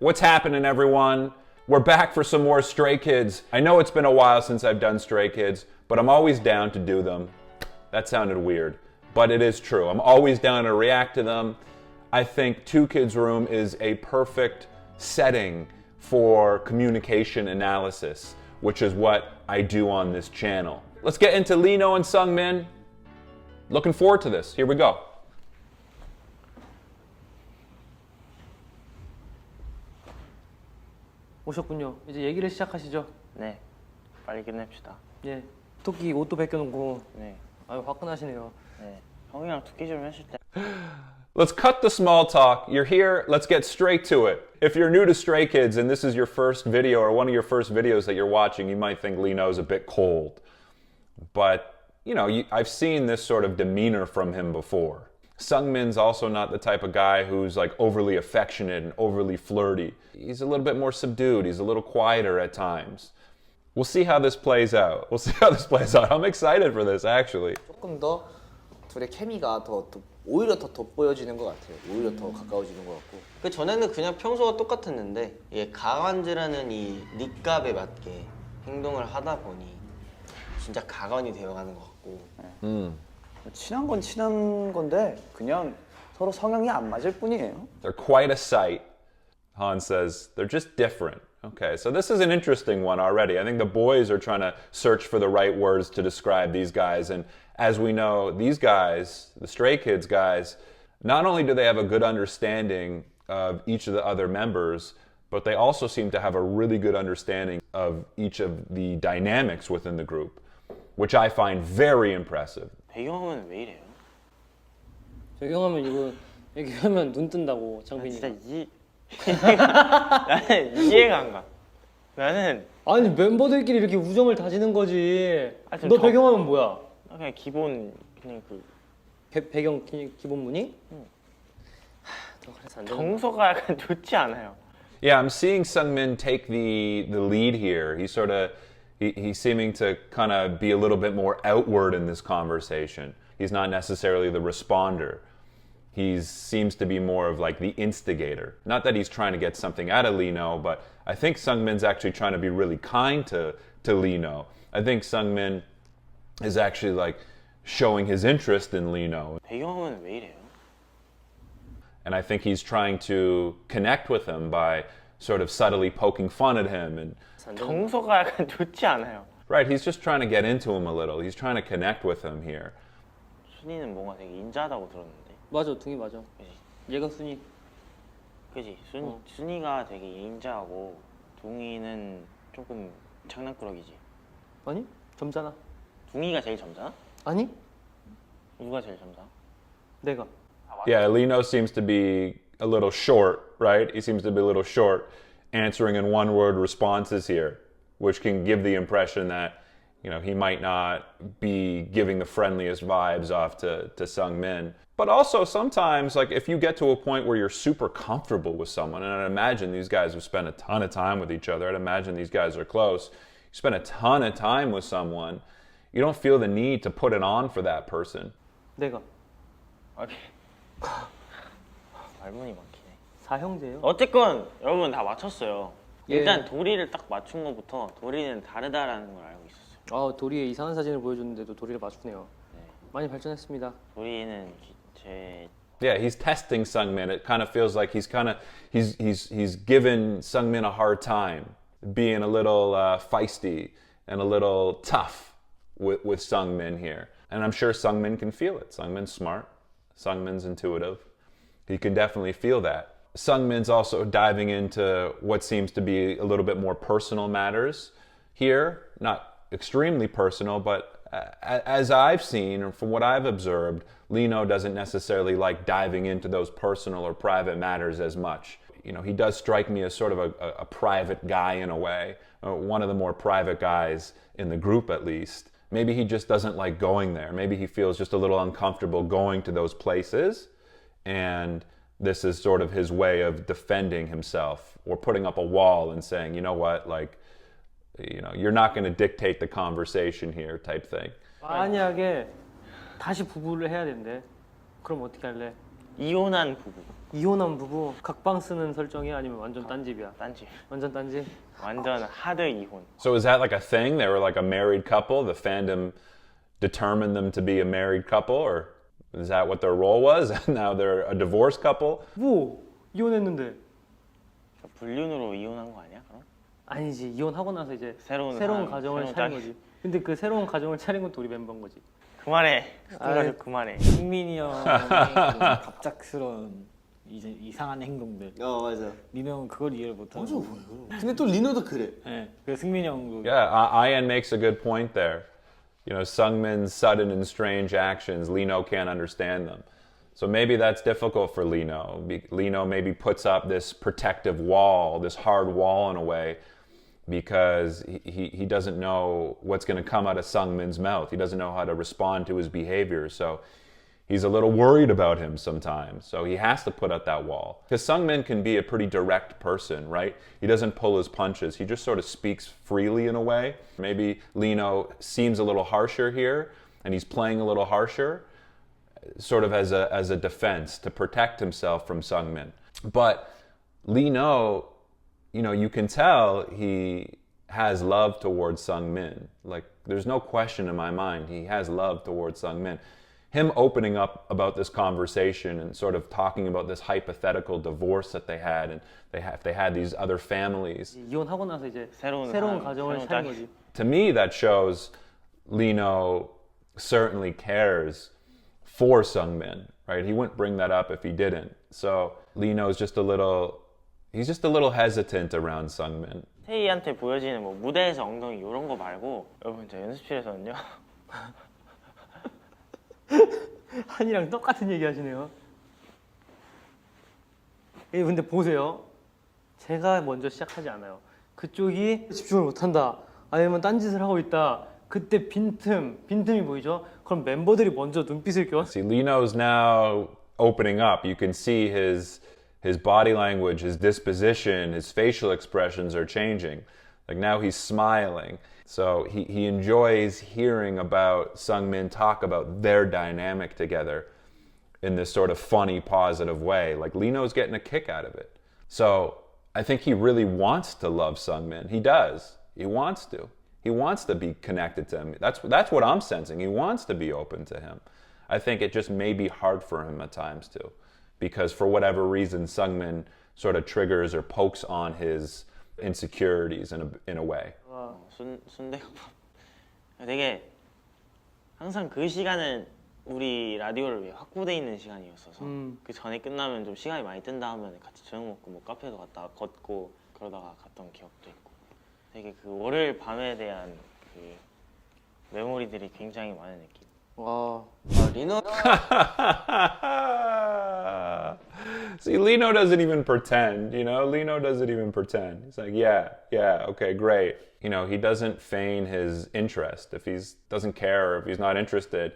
What's happening, everyone? We're back for some more Stray Kids. I know it's been a while since I've done Stray Kids, but I'm always down to do them. That sounded weird, but it is true. I'm always down to react to them. I think Two Kids Room is a perfect setting for communication analysis, which is what I do on this channel. Let's get into Lino and Seungmin. Looking forward to this. Here we go. 오셨군요. 이제 얘기를 시작하시죠. 네, 빨리 끝냅시다. 예, 토끼 옷도 벗겨놓고 네, 아유 화끈하시네요. 네. 형이랑 토끼 좀 했을 때 Let's cut the small talk. You're here. Let's get straight to it. If you're new to Stray Kids and this is your first video or one of your first videos that you're watching, you might think Lino's a bit cold. But, you know, I've seen this sort of demeanor from him before. Seungmin's also not the type of guy who's like overly affectionate and overly flirty. He's a little bit more subdued. He's a little quieter at times. We'll see how this plays out. I'm excited for this, actually. 조금 더 둘의 케미가 오히려 더 돋보여지는 것 같아요. 오히려 더 가까워지는 것 같고. 그 전에는 그냥 평소와 똑같았는데 이게 가관즈라는 이 닉값에 맞게 행동을 하다 보니 진짜 가관이 되어가는 것 같고. 친한 건 친한 건데 그냥 서로 성향이 안 맞을 뿐이에요. They're quite a sight. Han says they're just different. Okay, so this is an interesting one already. I think the boys are trying to search for the right words to describe these guys. And as we know, these guys, the Stray Kids guys, not only do they have a good understanding of each of the other members, but they also seem to have a really good understanding of each of the dynamics within the group, which I find very impressive. 배경화면 왜 이래요? 배경하면 이거 얘기하면 눈 뜬다고 장빈이. 진짜 나는 이해가 안 가. 나는 아니 멤버들끼리 이렇게 우정을 다지는 거지. 아, 너 배경하면 뭐야? 그냥 기본 그냥 그 배경 기본 무늬? 너 그래서 안 되는 정서가 약간 좋지 않아요. Yeah, I'm seeing Seungmin take the lead here. He's sort of he's seeming to kind of be a little bit more outward in this conversation. He's not necessarily the responder. He seems to be more of like the instigator. Not that he's trying to get something out of Lino, but I think Seungmin's actually trying to be really kind to Lino. I think Seungmin is actually like showing his interest in Lino. 배경화면 왜 이래요? And I think he's trying to connect with him by sort of subtly poking fun at him. And 정서가 약간 좋지 않아요. right, he's just trying to get into him a little. He's trying to connect with him here. 순이는 뭔가 되게 인자하다고 들었는데. 맞아, 둥이 맞아. 그지? 얘가 순이. 그지? 순이가 되게 인자하고 둥이는 조금 장난꾸러기지. 아니? 점잖아. 둥이가 제일 점잖아? 아니? 누가 제일 점잖아? 내가. Yeah, Lino seems to be a little short, right? He seems to be a little short, answering in one-word responses here, which can give the impression that, you know, he might not be giving the friendliest vibes off to Seungmin. But also sometimes, like, if you get to a point where you're super comfortable with someone, and I'd imagine these guys have spent a ton of time with each other, I'd imagine these guys are close, you spend a ton of time with someone, you don't feel the need to put it on for that person. 내가. 말문이 막히네. 사형제요? 어쨌건 여러분 다 맞췄어요. 예. 일단 도리를 딱 맞춘 것부터 도리는 다르다라는 걸 알고 있었어요. 도리의 이상한 사진을 보여줬는데도 도리를 맞추네요. 네. 많이 발전했습니다. 도리는 제 Yeah, he's testing Seungmin. It kind of feels like he's given Seungmin a hard time, being a little feisty and a little tough with Seungmin here. And I'm sure Seungmin can feel it. Seungmin's smart. Seungmin's intuitive. He can definitely feel that. Seungmin's also diving into what seems to be a little bit more personal matters here. Not extremely personal, but as I've seen, or from what I've observed, Lino doesn't necessarily like diving into those personal or private matters as much. You know, he does strike me as sort of a private guy in a way, one of the more private guys in the group at least. Maybe he just doesn't like going there. Maybe he feels just a little uncomfortable going to those places, and this is sort of his way of defending himself or putting up a wall and saying, you know what, like, you know, you're not going to dictate the conversation here type thing. 만약에 다시 부부를 해야 된대. 그럼 어떻게 할래? 이혼한 부부. 이혼한 부부 각방 쓰는 설정이 아니면 완전 딴집이야? 딴지. 완전 딴집? 완전 하드 이혼. So is that like a thing? They were like a married couple. The fandom determined them to be a married couple, or is that what their role was? And now they're a divorced couple. 뭐 이혼했는데? 불륜으로 이혼한 거 아니야? 그럼? 아니지 이혼하고 나서 이제 새로운 가정을 새로운 차린 딸. 거지. 근데 그 새로운 가정을 차린 것도 우리 멤버인 거지. 그만해. 아이. 그래가지고 그만해. 승민이 형의 그런 갑작스러운 이제 이상한 행동들. 맞아. 리노 형은 그걸 이해를 못하고. 근데 또 리노도 그래. 네. 그래서 승민이 형도 Yeah, Ian makes a good point there. You know, Sungmin's sudden and strange actions, Lino can't understand them. So maybe that's difficult for Lino. Lino maybe puts up this protective wall, this hard wall in a way, because he doesn't know what's going to come out of Sungmin's mouth. He doesn't know how to respond to his behavior. So he's a little worried about him sometimes. So he has to put up that wall. Because Sungmin can be a pretty direct person, right? He doesn't pull his punches. He just sort of speaks freely in a way. Maybe Lino seems a little harsher here, and he's playing a little harsher, sort of as a defense to protect himself from Sungmin. But Lino, you know, you can tell he has love towards Sungmin. Like, there's no question in my mind he has love towards Sungmin. Him opening up about this conversation and sort of talking about this hypothetical divorce that they had, and they had these other families. 이혼하고 나서 이제 새로운 가정을 새로운 차린 딸. 거지. To me, that shows Lino certainly cares for Sungmin, right? He wouldn't bring that up if he didn't. So Lino's just a little hesitant around Sungmin. 태희한테 보여지는 뭐 무대에서 엉덩이 이런 거 말고 여러분 저 연습실에서는요. 한이랑 똑같은 얘기 하시네요. 근데 보세요. 제가 먼저 시작하지 않아요. 그쪽이 집중을 못한다. 아니면 딴짓을 하고 있다. 그때 빈틈이 보이죠? 그럼 멤버들이 먼저 눈빛을 껴. See, Lino's now opening up. You can see his body language, his disposition, his facial expressions are changing. Like now he's smiling. So he enjoys hearing about Sungmin talk about their dynamic together in this sort of funny, positive way. Like Lino's getting a kick out of it. So I think he really wants to love Sungmin. He does. He wants to. He wants to be connected to him. That's what I'm sensing. He wants to be open to him. I think it just may be hard for him at times too, because for whatever reason, Sungmin sort of triggers or pokes on his insecurities in a way. 순대국밥. 되게 항상 그 시간은 우리 라디오를 위해 확보돼 있는 시간이었어서 그 전에 끝나면 좀 시간이 많이 뜬 다음에 같이 저녁 먹고 뭐 카페도 갔다 걷고 그러다가 갔던 기억도 있고 되게 그 월요일 밤에 대한 그 메모리들이 굉장히 많은 느낌. 와. 리노 See, Lino doesn't even pretend, you know? Lino doesn't even pretend. He's like, yeah, okay, great. You know, he doesn't feign his interest. If he doesn't care or if he's not interested,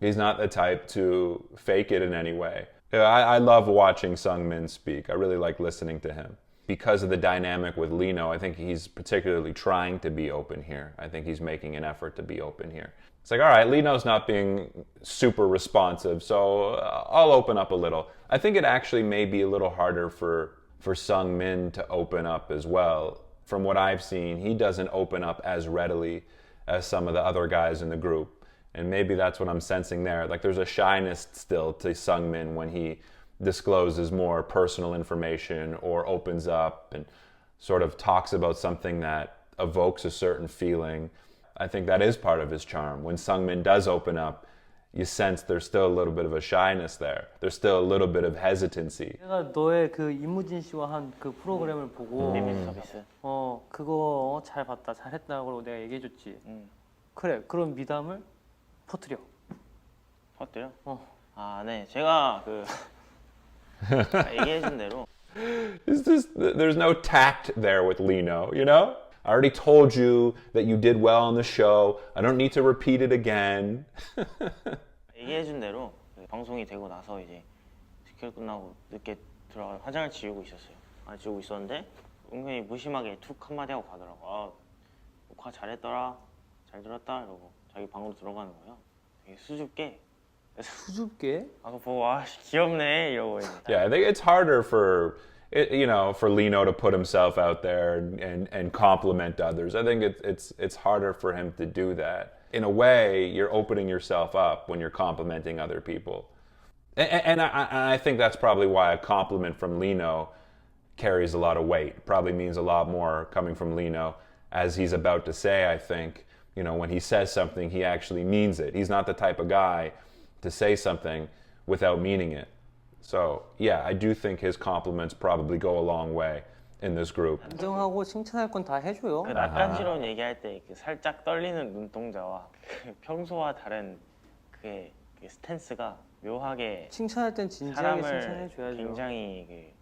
he's not the type to fake it in any way. Yeah, I love watching Sungmin speak. I really like listening to him. Because of the dynamic with Lino, I think he's particularly trying to be open here. I think he's making an effort to be open here. It's like, all right, Lino's not being super responsive, so I'll open up a little. I think it actually may be a little harder for Sungmin to open up as well. From what I've seen, he doesn't open up as readily as some of the other guys in the group. And maybe that's what I'm sensing there. Like there's a shyness still to Sungmin when he discloses more personal information or opens up and sort of talks about something that evokes a certain feeling. I think that is part of his charm. When Sungmin does open up, you sense there's still a little bit of a shyness there. There's still a little bit of hesitancy. 내가 너의 그 이무진 씨와 한 그 프로그램을 보고 리미트 서비스. 그거 잘 봤다 잘했다고 내가 얘기해줬지. 그래 그런 미담을 퍼뜨려. 어때요? 아, 네. 제가 그 얘기해준 대로 There's no tact there with Lino, you know? I already told you that you did well on the show. I don't need to repeat it again. 얘기해준 대로 방송이 되고 나서 이제 스케줄 끝나고 늦게 들어가 화장을 지우고 있었어요. 지우고 있었는데 은근히 무심하게 툭 한마디 하고 가더라고. 녹화 잘했더라, 잘 들었다 이러고 자기 방으로 들어가는 거예요. 되게 수줍게 수줍게? 아, 그거 보고 아 귀엽네 이러고 있는. Yeah, I think it's harder for for Lino to put himself out there and compliment others. I think it's harder for him to do that. In a way, you're opening yourself up when you're complimenting other people. And I think that's probably why a compliment from Lino carries a lot of weight. Probably means a lot more coming from Lino. As he's about to say, I think, when he says something, he actually means it. He's not the type of guy to say something without meaning it. So, yeah, I do think his compliments probably go a long way in this group. 인정하고 칭찬할 건 다 해줘요. 그 낯간지러운 얘기할 때 그 살짝 떨리는 눈동자와 그 평소와 다른 그 스탠스가 묘하게 칭찬할 땐 진지하게 사람을 칭찬해줘야죠. 굉장히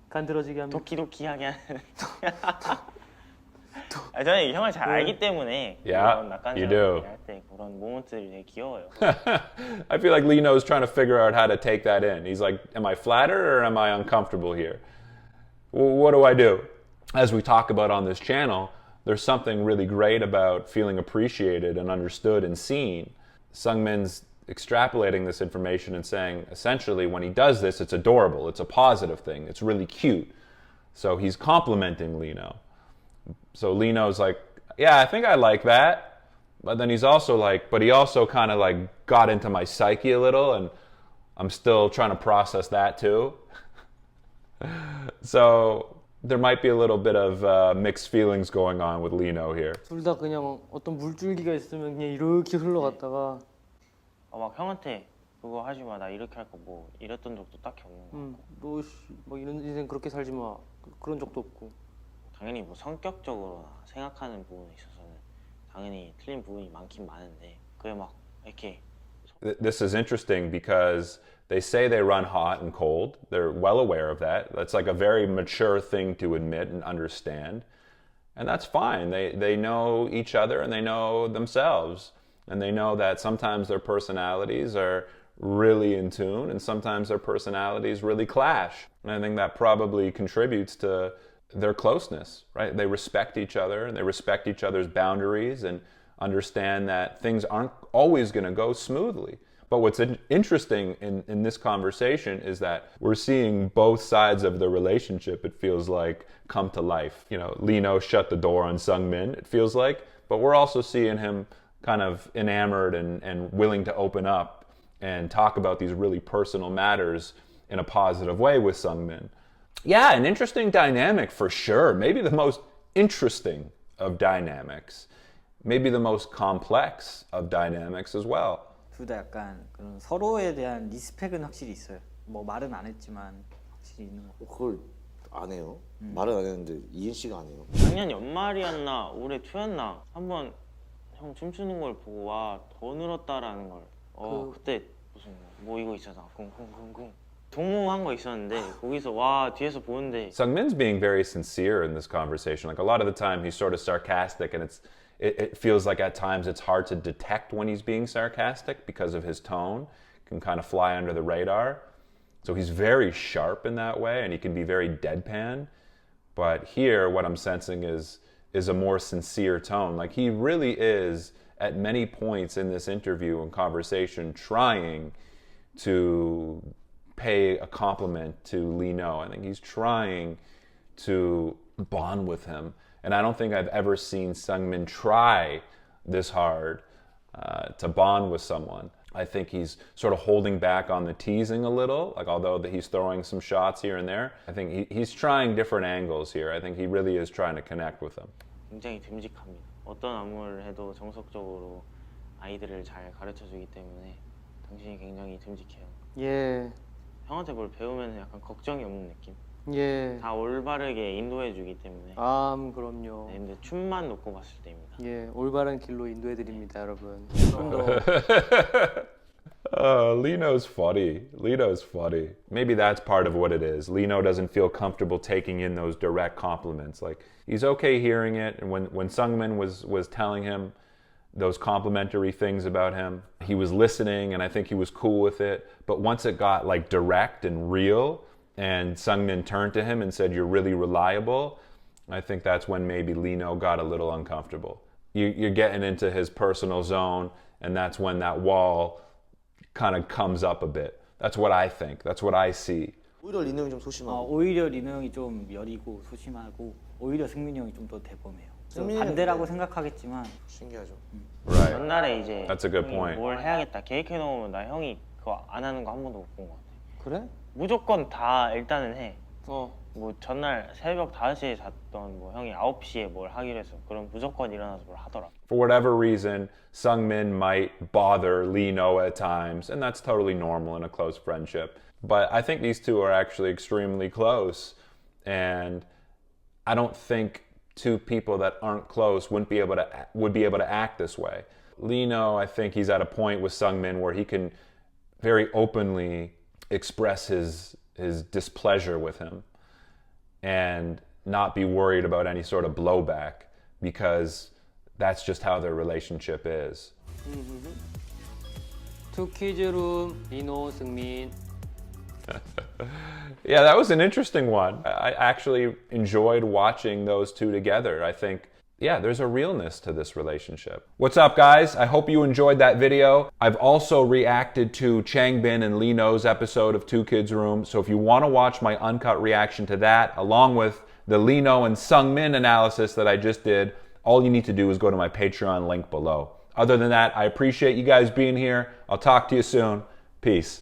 간드러지게 합니다. 도끼도끼하게 하는. 저는 형을 잘 알기 때문에 Yeah, 그런 you do. 낯간지러운 얘기할 때 그런 모먼트들이 되게 귀여워요. I feel like Lino's trying to figure out how to take that in. He's like, am I flattered or am I uncomfortable here? What do I do? As we talk about on this channel, there's something really great about feeling appreciated and understood and seen. Sungmin's extrapolating this information and saying, essentially, when he does this, it's adorable, it's a positive thing, it's really cute. So he's complimenting Lino. So Lino's like, yeah, I think I like that. But then he's also like, but he also kind of like got into my psyche a little, and I'm still trying to process that too. So there might be a little bit of mixed feelings going on with Lino here. 둘 다 그냥 어떤 물줄기가 있으면 그냥 이렇게 흘러갔다가 막 형한테 그거 하지 마, 나 이렇게 할 거 뭐 이랬던 적도 딱히 없는 거. 뭐 이런 인생 그렇게 살지 마. 그런 적도 없고. 당연히 뭐 성격적으로 생각하는 부분에 있어서는 당연히 틀린 부분이 많긴 많은데 그게 막 이렇게. This is interesting because they say they run hot and cold. They're well aware of that. That's like a very mature thing to admit and understand. And that's fine. They know each other and they know themselves. And they know that sometimes their personalities are really in tune and sometimes their personalities really clash. And I think that probably contributes to their closeness, right? They respect each other and they respect each other's boundaries and understand that things aren't always going to go smoothly. But what's interesting in this conversation is that we're seeing both sides of the relationship, it feels like, come to life. Lino shut the door on Sungmin, it feels like, but we're also seeing him kind of enamored and willing to open up and talk about these really personal matters in a positive way with Sungmin. Yeah, an interesting dynamic for sure. Maybe the most interesting of dynamics. Maybe the most complex of dynamics as well. 둘 다 약간 그런 서로에 대한 리스펙은 확실히 있어요. 뭐 말은 안 했지만 확실히 있는 거. 그걸 안 해요? 말은 안 했는데 이인 씨가 안 해요. 작년 연말이었나 올해 초였나 한번 형 춤추는 걸 보고 와 더 늘었다라는 걸. 그때 무슨 뭐 이거 있잖아. 쿵쿵쿵쿵. 동무한 거 있었는데 거기서 와 뒤에서 보는데. Sungmin's being very sincere in this conversation. Like a lot of the time he's sort of sarcastic and it feels like at times it's hard to detect when he's being sarcastic because of his tone. Can kind of fly under the radar. So he's very sharp in that way and he can be very deadpan. But here what I'm sensing is a more sincere tone. Like he really is at many points in this interview and conversation trying to pay a compliment to Lino. I think he's trying to bond with him. And I don't think I've ever seen Sungmin try this hard to bond with someone. I think he's sort of holding back on the teasing a little, like although he's throwing some shots here and there. I think he's trying different angles here. I think he really is trying to connect with them. 굉장히 듬직합니다. 어떤 안무를 해도 정석적으로 아이들을 잘 가르쳐주기 때문에 당신이 굉장히 듬직해요. 예. 형한테 뭘 배우면 약간 걱정이 없는 느낌? 예. 다 올바르게 인도해주기 때문에. 그럼요. 네, 근데 춤만 놓고 봤을 때입니다. 예, 올바른 길로 인도해드립니다, 여러분. 좀 더. Lino's funny. Lino's funny. Maybe that's part of what it is. Lino doesn't feel comfortable taking in those direct compliments. Like he's okay hearing it, and when Sungmin was telling him those complimentary things about him, he was listening, and I think he was cool with it. But once it got like direct and real, and Sungmin turned to him and said, "You're really reliable," I think that's when maybe Lino got a little uncomfortable. You're getting into his personal zone, and that's when that wall kind of comes up a bit. That's what I think. That's what I see. 오히려 리노 형이 좀 소심하고. 오히려 리노 형이 좀 여리고 소심하고 오히려 승민이 형이 좀 더 대범해요. 승민이 반대라고 형인데. 생각하겠지만 신기하죠. Right. 전날에 이제 That's a good 형이 point. 뭘 해야겠다 계획해 놓으면 나 형이 그거 안 하는 거 한 번도 못 본 것 같아. 그래? 무조건 다 일단은 해. 어. 뭐 전날 새벽 5시에 잤던 뭐 형이 9시에 뭘 하기로 했어. 그럼 무조건 일어나서 뭘 하더라. For whatever reason, Sungmin might bother Lee Know at times, and that's totally normal in a close friendship. But I think these two are actually extremely close, and I don't think two people that aren't close would be able to act this way. Lee Know, I think he's at a point with Sungmin where he can very openly express his displeasure with him and not be worried about any sort of blowback because that's just how their relationship is. 투키즈룸 리노 승민. Yeah, that was an interesting one. I actually enjoyed watching those two together. I think, yeah, there's a realness to this relationship. What's up, guys? I hope you enjoyed that video. I've also reacted to Changbin and Lee Know's episode of Two Kids Room. So if you want to watch my uncut reaction to that, along with the Lee Know and Sungmin analysis that I just did, all you need to do is go to my Patreon link below. Other than that, I appreciate you guys being here. I'll talk to you soon. Peace.